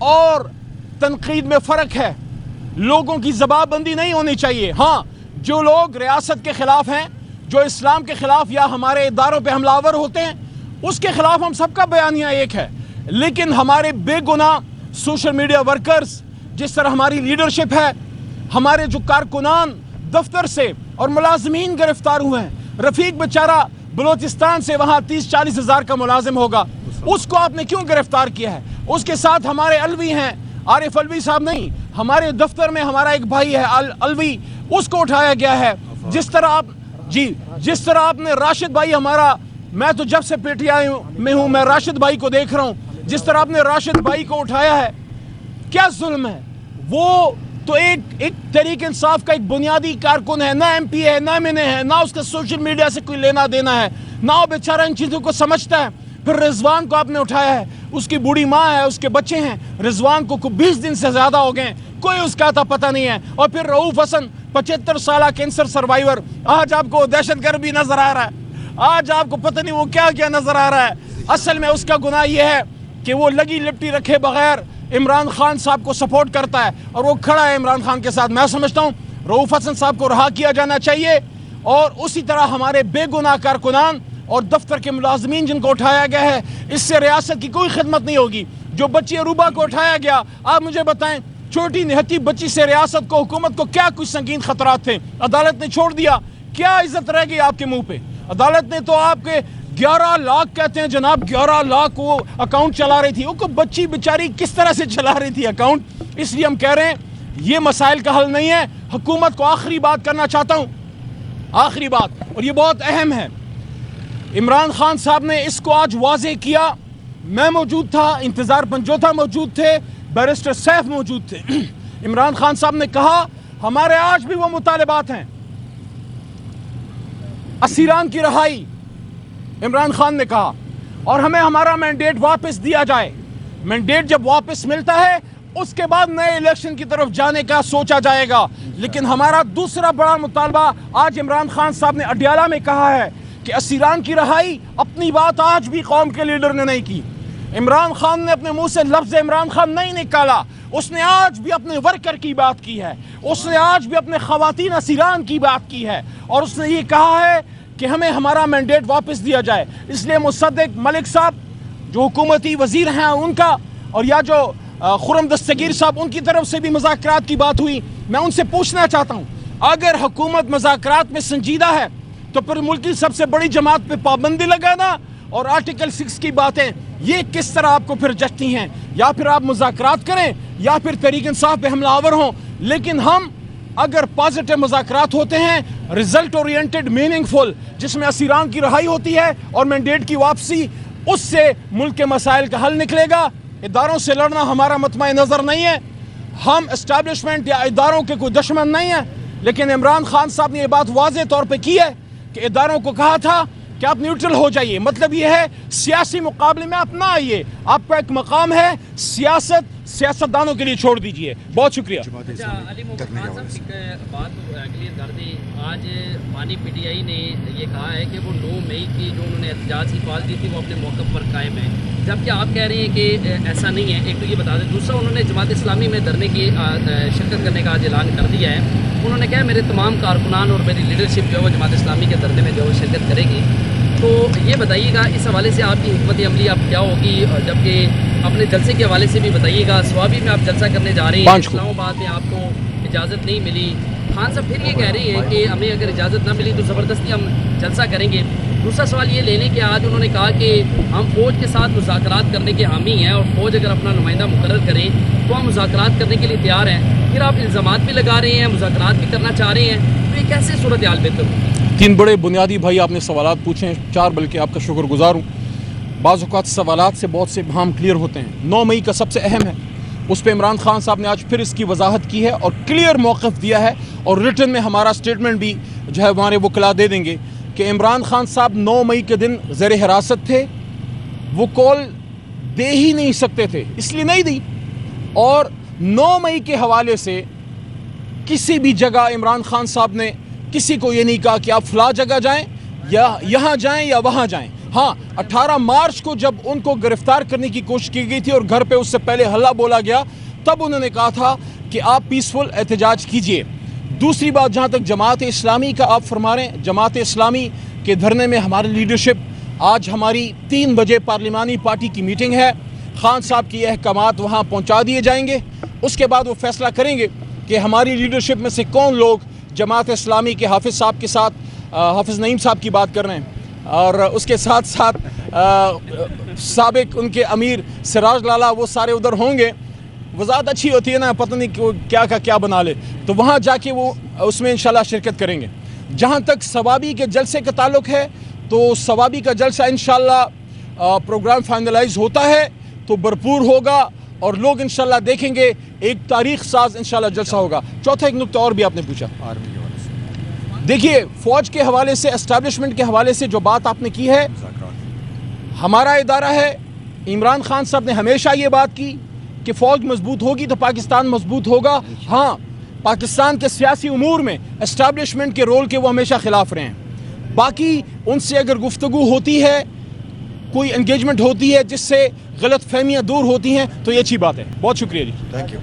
اور تنقید میں فرق ہے. لوگوں کی زبان بندی نہیں ہونی چاہیے. ہاں جو لوگ ریاست کے خلاف ہیں, جو اسلام کے خلاف یا ہمارے اداروں پہ حملہ آور ہوتے ہیں, اس کے خلاف ہم سب کا بیانیہ ایک ہے. لیکن ہمارے بے گناہ سوشل میڈیا ورکرز, جس طرح ہماری لیڈرشپ ہے, ہمارے جو کارکنان دفتر سے اور ملازمین گرفتار ہوئے ہیں. رفیق بیچارہ بلوچستان سے وہاں 30-40 ہزار کا ملازم ہوگا, اس کو آپ نے کیوں گرفتار کیا ہے؟ اس کے ساتھ ہمارے الوی ہیں, عارف الوی صاحب نہیں, ہمارے دفتر میں ہمارا ایک بھائی ہے الوی, اس کو اٹھایا گیا ہے. جس طرح آپ نے راشد بھائی ہمارا, میں تو جب سے پی ٹی آئی میں ہوں میں راشد بھائی کو دیکھ رہا ہوں, جس طرح آپ نے راشد بھائی کو اٹھایا ہے, کیا ظلم ہے. وہ تو ایک تحریک انصاف کا ایک بنیادی کارکن ہے, نہ ایم پی ہے, نہ ایم این اے ہے, نہ اس کا سوشل میڈیا سے کوئی لینا دینا ہے, نہ وہ بیچارہ ان چیزوں کو سمجھتا ہے. پھر رضوان کو آپ نے اٹھایا ہے, اس کی بوڑھی ماں ہے, اس کے بچے ہیں, رضوان کو 20 دن سے زیادہ ہو گئے, کوئی اس کا تھا پتہ نہیں ہے. اور پھر رؤوف حسن 75 سالہ کینسر سروائیور, آج آپ کو دہشت گرد بھی نظر آ رہا ہے, آج آپ کو پتہ نہیں وہ کیا کیا نظر آ رہا ہے. اصل میں اس کا گناہ یہ ہے کہ وہ لگی لپٹی رکھے بغیر عمران خان صاحب کو سپورٹ کرتا ہے, اور وہ کھڑا ہے عمران خان کے ساتھ. میں سمجھتا ہوں رؤوف حسن صاحب کو رہا کیا جانا چاہیے, اور اسی طرح ہمارے بے گناہ کارکنان اور دفتر کے ملازمین جن کو اٹھایا گیا ہے, اس سے ریاست کی کوئی خدمت نہیں ہوگی. جو بچی عروبہ کو اٹھایا گیا, آپ مجھے بتائیں, چھوٹی نہتی بچی سے ریاست کو, حکومت کو کیا کچھ سنگین خطرات تھے؟ عدالت نے چھوڑ دیا, کیا عزت رہ گئی آپ کے منہ پہ؟ عدالت نے تو آپ کے 11 لاکھ کہتے ہیں جناب, 11 لاکھ وہ اکاؤنٹ چلا رہی تھی. وہ بچی بیچاری کس طرح سے چلا رہی تھی اکاؤنٹ؟ اس لیے ہم کہہ رہے ہیں یہ مسائل کا حل نہیں ہے. حکومت کو آخری بات کرنا چاہتا ہوں, آخری بات, اور یہ بہت اہم ہے. عمران خان صاحب نے اس کو آج واضح کیا, میں موجود تھا, انتظار پنجوتھا موجود تھے, بیرسٹر سیف موجود تھے. عمران خان صاحب نے کہا ہمارے آج بھی وہ مطالبات ہیں, اسیران کی رہائی, عمران خان نے کہا, اور ہمیں ہمارا مینڈیٹ واپس دیا جائے. مینڈیٹ جب واپس ملتا ہے اس کے بعد نئے الیکشن کی طرف جانے کا سوچا جائے گا. لیکن ہمارا دوسرا بڑا مطالبہ آج عمران خان صاحب نے اڈیالہ میں کہا ہے کہ اسیران کی رہائی. اپنی بات آج بھی قوم کے لیڈر نے نہیں کی. عمران خان نے اپنے منہ سے لفظ عمران خان نہیں نکالا, اس نے آج بھی اپنے ورکر کی بات کی ہے, اس نے آج بھی اپنے خواتین اسیران کی بات کی ہے, اور اس نے یہ کہا ہے کہ ہمیں ہمارا مینڈیٹ واپس دیا جائے. اس لیے مصدق ملک صاحب جو حکومتی وزیر ہیں ان کا, اور یا جو خرم دستگیر صاحب, ان کی طرف سے بھی مذاکرات کی بات ہوئی. میں ان سے پوچھنا چاہتا ہوں, اگر حکومت مذاکرات میں سنجیدہ ہے تو پھر ملک کی سب سے بڑی جماعت پہ پابندی لگانا اور آرٹیکل 6 کی باتیں, یہ کس طرح آپ کو پھر جچتی ہیں؟ یا پھر آپ مذاکرات کریں یا پھر تحریک انصاف پہ حملہ آور ہوں. لیکن ہم اگر پازیٹیو مذاکرات ہوتے ہیں, ریزلٹ اورینٹڈ, میننگ فل, جس میں اسیران کی رہائی ہوتی ہے اور مینڈیٹ کی واپسی, اس سے ملک کے مسائل کا حل نکلے گا. اداروں سے لڑنا ہمارا مطمع نظر نہیں ہے, ہم اسٹیبلشمنٹ یا اداروں کے کوئی دشمن نہیں ہیں. لیکن عمران خان صاحب نے یہ بات واضح طور پہ کی ہے کہ اداروں کو کہا تھا کہ آپ نیوٹرل ہو جائیے. مطلب یہ ہے سیاسی مقابلے میں آپ نہ آئیے, آپ کا ایک مقام ہے, سیاستدانوں کے لیے چھوڑ دیجئے. بہت شکریہ. علی محمد خان صاحب ایک بات کلیئر کر دی. آج پانی پی ٹی آئی نے یہ کہا ہے کہ وہ 9 مئی کی جو انہوں نے احتجاج کی کال دی تھی وہ اپنے موقف پر قائم ہے, جبکہ آپ کہہ رہے ہیں کہ ایسا نہیں ہے. ایک تو یہ بتا دیں, دوسرا انہوں نے جماعت اسلامی میں دھرنے کی شرکت کرنے کا آج اعلان کر دیا ہے. انہوں نے کہا میرے تمام کارکنان اور میری لیڈرشپ جو ہے وہ جماعت اسلامی کے دھرنے میں جو ہے شرکت کرے گی. تو یہ بتائیے گا اس حوالے سے آپ کی حکمت عملی اب کیا ہوگی, جبکہ اپنے جلسے کے حوالے سے بھی بتائیے گا. سوابی میں آپ جلسہ کرنے جا رہے ہیں, اسلام آباد میں آپ کو اجازت نہیں ملی. خان صاحب پھر یہ کہہ رہے ہیں کہ ہمیں اگر اجازت نہ ملی تو زبردستی ہم جلسہ کریں گے. دوسرا سوال یہ لے لیں کہ آج انہوں نے کہا کہ ہم فوج کے ساتھ مذاکرات کرنے کے حامی ہیں, اور فوج اگر اپنا نمائندہ مقرر کریں تو ہم مذاکرات کرنے کے لیے تیار ہیں. پھر آپ الزامات بھی لگا رہے ہیں, مذاکرات بھی کرنا چاہ رہے ہیں, تو یہ کیسے صورتحال بہتر ہوگی؟ 3 بڑے بنیادی بھائی آپ نے سوالات پوچھے ہیں, 4 بلکہ آپ کا شکر گزار ہوں. بعض اوقات سوالات سے بہت سے ابہام کلیئر ہوتے ہیں. 9 مئی کا سب سے اہم ہے, اس پہ عمران خان صاحب نے آج پھر اس کی وضاحت کی ہے اور کلیئر موقف دیا ہے, اور ریٹن میں ہمارا سٹیٹمنٹ بھی جو ہے ہمارے وکلا دے دیں گے کہ عمران خان صاحب 9 مئی کے دن زیر حراست تھے, وہ کال دے ہی نہیں سکتے تھے, اس لیے نہیں دی. اور 9 مئی کے حوالے سے کسی بھی جگہ عمران خان صاحب نے کسی کو یہ نہیں کہا کہ آپ فلاں جگہ جائیں یا یہاں جائیں یا وہاں جائیں. ہاں 18 مارچ کو جب ان کو گرفتار کرنے کی کوشش کی گئی تھی اور گھر پہ اس سے پہلے ہلہ بولا گیا، تب انہوں نے کہا تھا کہ آپ پیسفل احتجاج کیجئے۔ دوسری بات، جہاں تک جماعت اسلامی کا آپ فرما رہے ہیں، جماعت اسلامی کے دھرنے میں ہماری لیڈرشپ، آج ہماری 3 بجے پارلیمانی پارٹی کی میٹنگ ہے، خان صاحب کی احکامات وہاں پہنچا دیے جائیں گے، اس کے بعد وہ فیصلہ کریں گے کہ ہماری لیڈرشپ میں سے کون لوگ جماعت اسلامی کے حافظ صاحب کے ساتھ، حافظ نعیم صاحب کی بات کر رہے ہیں، اور اس کے ساتھ ساتھ سابق ان کے امیر سراج لالا، وہ سارے ادھر ہوں گے۔ وضاحت اچھی ہوتی ہے نا، پتہ نہیں کیا کا کیا بنا لے، تو وہاں جا کے وہ اس میں انشاءاللہ شرکت کریں گے۔ جہاں تک ثوابی کے جلسے کا تعلق ہے، تو ثوابی کا جلسہ انشاءاللہ پروگرام فائنلائز ہوتا ہے تو بھرپور ہوگا، اور لوگ انشاءاللہ دیکھیں گے، ایک تاریخ ساز انشاءاللہ جلسہ ہوگا۔ چوتھا ایک نکتہ اور بھی آپ نے پوچھا، آرمی کے حوالے سے دیکھیے فوج کے حوالے سے، اسٹیبلشمنٹ کے حوالے سے جو بات آپ نے کی ہے، ہمارا ادارہ ہے، عمران خان صاحب نے ہمیشہ یہ بات کی کہ فوج مضبوط ہوگی تو پاکستان مضبوط ہوگا۔ ہاں، پاکستان کے سیاسی امور میں اسٹیبلشمنٹ کے رول کے وہ ہمیشہ خلاف رہے ہیں۔ باقی ان سے اگر گفتگو ہوتی ہے، کوئی انگیجمنٹ ہوتی ہے جس سے غلط فہمیاں دور ہوتی ہیں، تو یہ اچھی بات ہے۔ بہت شکریہ جی۔ Thank you.